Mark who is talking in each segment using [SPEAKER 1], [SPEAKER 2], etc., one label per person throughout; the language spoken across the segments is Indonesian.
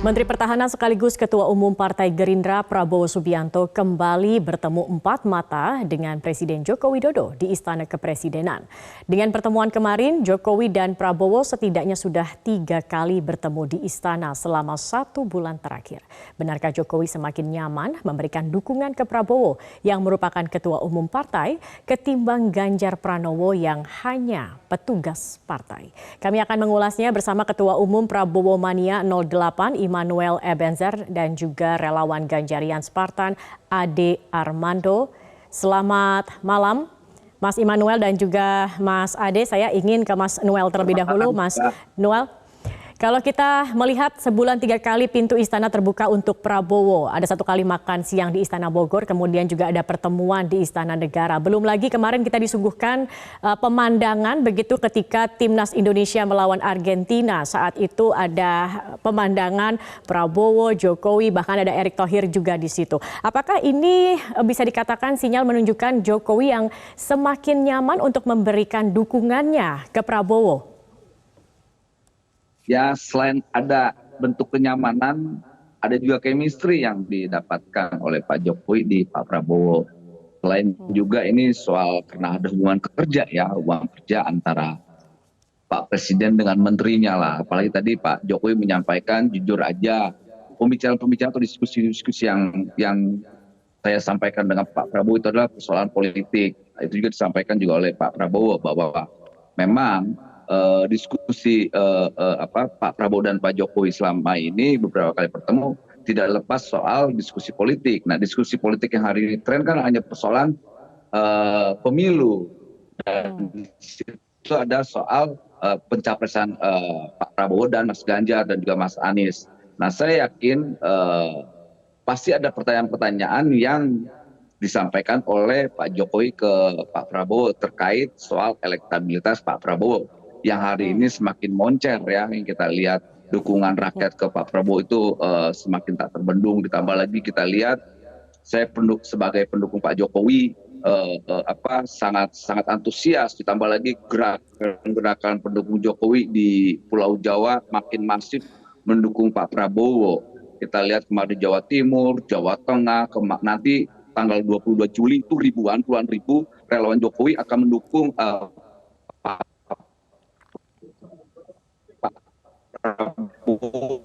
[SPEAKER 1] Menteri Pertahanan sekaligus Ketua Umum Partai Gerindra Prabowo Subianto kembali bertemu empat mata dengan Presiden Joko Widodo di Istana Kepresidenan. Dengan pertemuan kemarin, Jokowi dan Prabowo setidaknya sudah 3 kali bertemu di Istana selama 1 bulan terakhir. Benarkah Jokowi semakin nyaman memberikan dukungan ke Prabowo yang merupakan Ketua Umum Partai ketimbang Ganjar Pranowo yang hanya petugas partai? Kami akan mengulasnya bersama Ketua Umum Prabowo Mania 08 Immanuel Ebenzer dan juga relawan Ganjarian Spartan Ade Armando. Selamat malam Mas Immanuel dan juga Mas Ade. Saya ingin ke Mas Noel terlebih dahulu. Mas Noel, kalau kita melihat sebulan 3 kali pintu istana terbuka untuk Prabowo, ada 1 kali makan siang di Istana Bogor, kemudian juga ada pertemuan di Istana Negara. Belum lagi kemarin kita disuguhkan pemandangan begitu ketika Timnas Indonesia melawan Argentina. Saat itu ada pemandangan Prabowo, Jokowi, bahkan ada Erick Thohir juga di situ. Apakah ini bisa dikatakan sinyal menunjukkan Jokowi yang semakin nyaman untuk memberikan dukungannya ke Prabowo?
[SPEAKER 2] Ya, selain ada bentuk kenyamanan, ada juga chemistry yang didapatkan oleh Pak Jokowi di Pak Prabowo. Selain juga ini soal karena ada hubungan kerja ya, hubungan kerja antara Pak Presiden dengan menterinya lah. Apalagi tadi Pak Jokowi menyampaikan jujur aja pembicaraan-pembicaraan atau diskusi-diskusi yang saya sampaikan dengan Pak Prabowo itu adalah persoalan politik. Itu juga disampaikan juga oleh Pak Prabowo bahwa memang diskusi Pak Prabowo dan Pak Jokowi selama ini beberapa kali bertemu tidak lepas soal diskusi politik. Nah, diskusi politik yang hari ini tren kan hanya persoalan pemilu, dan di situ ada soal pencapresan Pak Prabowo dan Mas Ganjar dan juga Mas Anies. Nah, saya yakin pasti ada pertanyaan-pertanyaan yang disampaikan oleh Pak Jokowi ke Pak Prabowo terkait soal elektabilitas Pak Prabowo yang hari ini semakin moncer ya, yang kita lihat dukungan rakyat ke Pak Prabowo itu semakin tak terbendung. Ditambah lagi kita lihat saya sebagai pendukung Pak Jokowi sangat antusias. Ditambah lagi gerakan pendukung Jokowi di Pulau Jawa makin masif mendukung Pak Prabowo. Kita lihat kemarin di Jawa Timur, Jawa Tengah, nanti tanggal 22 Juli itu puluhan ribu relawan Jokowi akan mendukung Pak Prabowo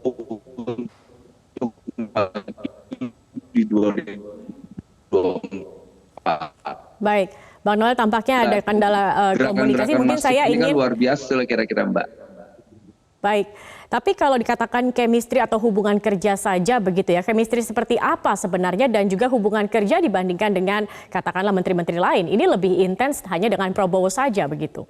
[SPEAKER 2] di 2024.
[SPEAKER 1] Baik, Bang Noel, tampaknya ada kendala komunikasi. Mungkin saya ingin
[SPEAKER 2] luar biasa kira-kira Mbak.
[SPEAKER 1] Baik, tapi kalau dikatakan chemistry atau hubungan kerja saja begitu ya, chemistry seperti apa sebenarnya dan juga hubungan kerja dibandingkan dengan katakanlah menteri-menteri lain, ini lebih intens hanya dengan Prabowo saja begitu?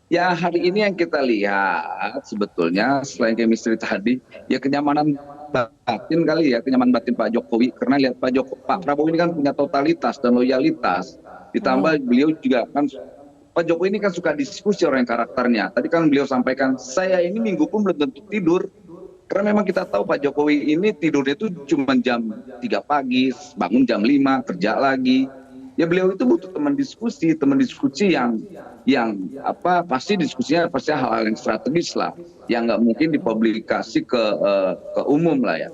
[SPEAKER 2] Ya, hari ini yang kita lihat sebetulnya selain chemistry tadi, ya kenyamanan batin kali ya, kenyamanan batin Pak Jokowi. Karena lihat Pak Prabowo ini kan punya totalitas dan loyalitas. Ditambah beliau juga kan, Pak Jokowi ini kan suka diskusi orang karakternya. Tadi kan beliau sampaikan, saya ini minggu pun belum tentu tidur. Karena memang kita tahu Pak Jokowi ini tidurnya itu cuma jam 3 pagi, bangun jam 5, kerja lagi. Ya beliau itu butuh teman diskusi yang pasti diskusinya pasti hal-hal yang strategis lah, yang nggak mungkin dipublikasi ke umum lah ya.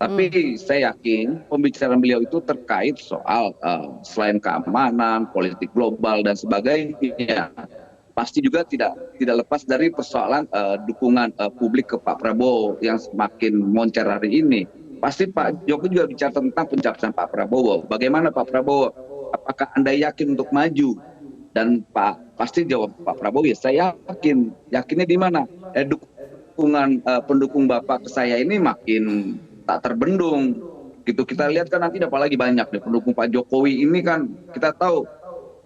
[SPEAKER 2] Tapi saya yakin pembicaraan beliau itu terkait soal selain keamanan, politik global dan sebagainya, pasti juga tidak lepas dari persoalan dukungan publik ke Pak Prabowo yang semakin moncer hari ini. Pasti Pak Jokowi juga bicara tentang pencapresan Pak Prabowo. Bagaimana Pak Prabowo? Apakah Anda yakin untuk maju? Dan pasti jawab Pak Prabowo, ya saya yakin. Yakinnya di mana? Dukungan pendukung Bapak ke saya ini makin tak terbendung. Gitu, kita lihat kan nanti apalagi banyak nih pendukung Pak Jokowi ini kan, kita tahu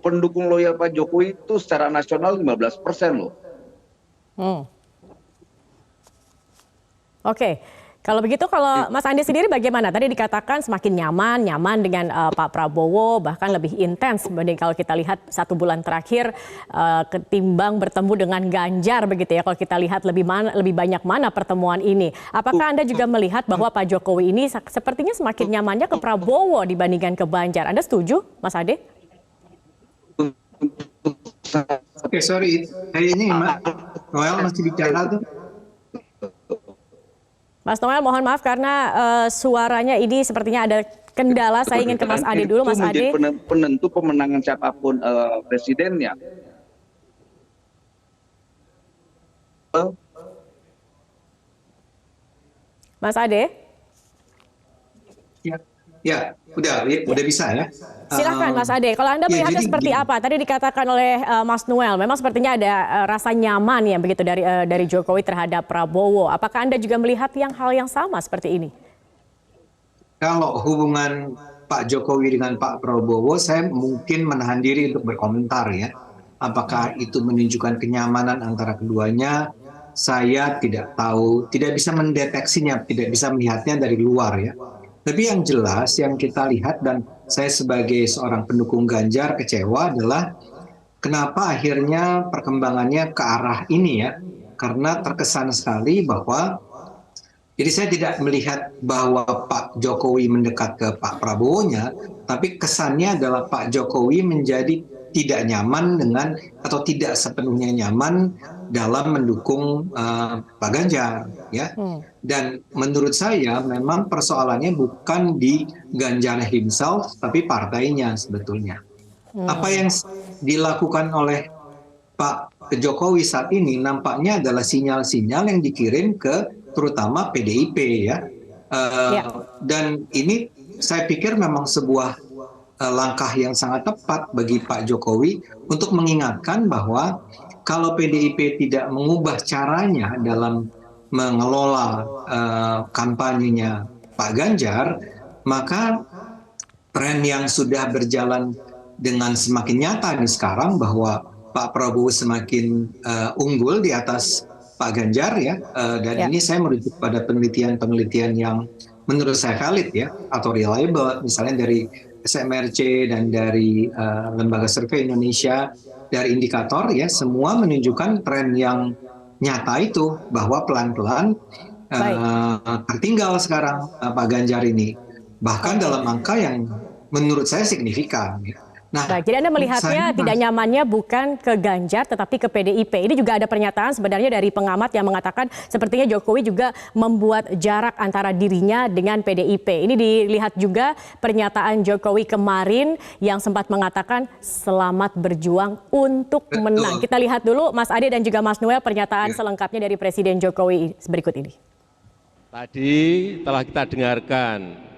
[SPEAKER 2] pendukung loyal Pak Jokowi itu secara nasional 15% loh.
[SPEAKER 1] Oke. Kalau begitu, kalau Mas Andi sendiri bagaimana? Tadi dikatakan semakin nyaman dengan Pak Prabowo, bahkan lebih intens dibanding kalau kita lihat 1 bulan terakhir ketimbang bertemu dengan Ganjar begitu ya. Kalau kita lihat lebih banyak mana pertemuan ini. Apakah Anda juga melihat bahwa Pak Jokowi ini sepertinya semakin nyamannya ke Prabowo dibandingkan ke Ganjar? Anda setuju, Mas Ade?
[SPEAKER 3] Oke, sorry. Hari ini Noel masih bicara tuh.
[SPEAKER 1] Mas Noel, mohon maaf karena suaranya ini sepertinya ada kendala. Saya ingin ke Mas Ade dulu, Mas Ade.
[SPEAKER 2] Itu menjadi penentu pemenangan siapapun presidennya.
[SPEAKER 1] Mas Ade?
[SPEAKER 3] Udah bisa ya.
[SPEAKER 1] Silahkan Mas Ade, kalau Anda melihatnya seperti apa? Tadi dikatakan oleh Mas Noel, memang sepertinya ada rasa nyaman ya begitu dari Jokowi terhadap Prabowo. Apakah Anda juga melihat hal yang sama seperti ini?
[SPEAKER 3] Kalau hubungan Pak Jokowi dengan Pak Prabowo, saya mungkin menahan diri untuk berkomentar ya. Apakah itu menunjukkan kenyamanan antara keduanya? Saya tidak tahu, tidak bisa mendeteksinya, tidak bisa melihatnya dari luar ya. Tapi yang jelas yang kita lihat dan saya sebagai seorang pendukung Ganjar kecewa adalah kenapa akhirnya perkembangannya ke arah ini ya. Karena terkesan sekali bahwa jadi saya tidak melihat bahwa Pak Jokowi mendekat ke Pak Prabowo-nya, tapi kesannya adalah Pak Jokowi menjadi tidak nyaman dengan atau tidak sepenuhnya nyaman dalam mendukung Pak Ganjar ya. Dan menurut saya memang persoalannya bukan di Ganjar himself tapi partainya sebetulnya. Apa yang dilakukan oleh Pak Jokowi saat ini nampaknya adalah sinyal-sinyal yang dikirim ke terutama PDIP ya. Dan ini saya pikir memang sebuah langkah yang sangat tepat bagi Pak Jokowi untuk mengingatkan bahwa kalau PDIP tidak mengubah caranya dalam mengelola kampanyenya Pak Ganjar, maka tren yang sudah berjalan dengan semakin nyata nih sekarang bahwa Pak Prabowo semakin unggul di atas Pak Ganjar ya, dan ini saya merujuk pada penelitian-penelitian yang menurut saya valid ya atau reliable, misalnya dari SMRC dan dari Lembaga Survei Indonesia, dari indikator ya, semua menunjukkan tren yang nyata itu bahwa pelan-pelan tertinggal sekarang Pak Ganjar ini, bahkan dalam angka yang menurut saya signifikan. Nah,
[SPEAKER 1] baik, jadi Anda melihatnya tidak nyamannya bukan ke Ganjar tetapi ke PDIP. Ini juga ada pernyataan sebenarnya dari pengamat yang mengatakan sepertinya Jokowi juga membuat jarak antara dirinya dengan PDIP. Ini dilihat juga pernyataan Jokowi kemarin yang sempat mengatakan selamat berjuang untuk menang. Kita lihat dulu Mas Ade dan juga Mas Noel pernyataan selengkapnya dari Presiden Jokowi berikut ini.
[SPEAKER 4] Tadi telah kita dengarkan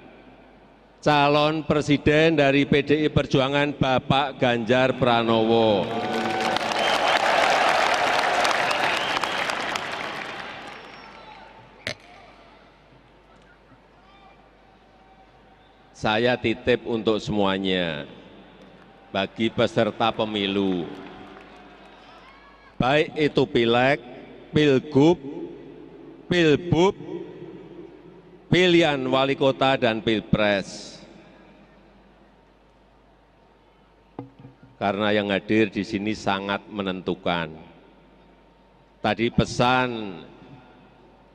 [SPEAKER 4] calon presiden dari PDI Perjuangan Bapak Ganjar Pranowo. Saya titip untuk semuanya, bagi peserta pemilu, baik itu pileg, pilgub, pilbub, pilihan wali kota dan pilpres. Karena yang hadir di sini sangat menentukan. Tadi pesan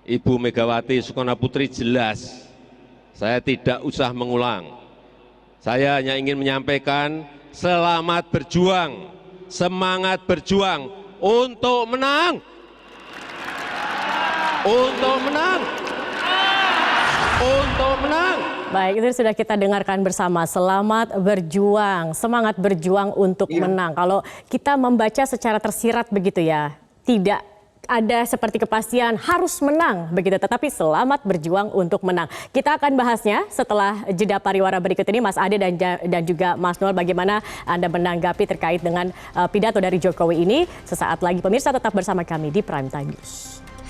[SPEAKER 4] Ibu Megawati Soekarnoputri jelas, saya tidak usah mengulang. Saya hanya ingin menyampaikan selamat berjuang, semangat berjuang untuk menang. Untuk menang. Untuk menang.
[SPEAKER 1] Baik, itu sudah kita dengarkan bersama. Selamat berjuang, semangat berjuang untuk menang. Kalau kita membaca secara tersirat begitu ya, tidak ada seperti kepastian harus menang begitu, tetapi selamat berjuang untuk menang. Kita akan bahasnya setelah jeda pariwara berikut ini. Mas Ade dan juga Mas Noel, bagaimana Anda menanggapi terkait dengan pidato dari Jokowi ini? Sesaat lagi pemirsa tetap bersama kami di Prime Time News.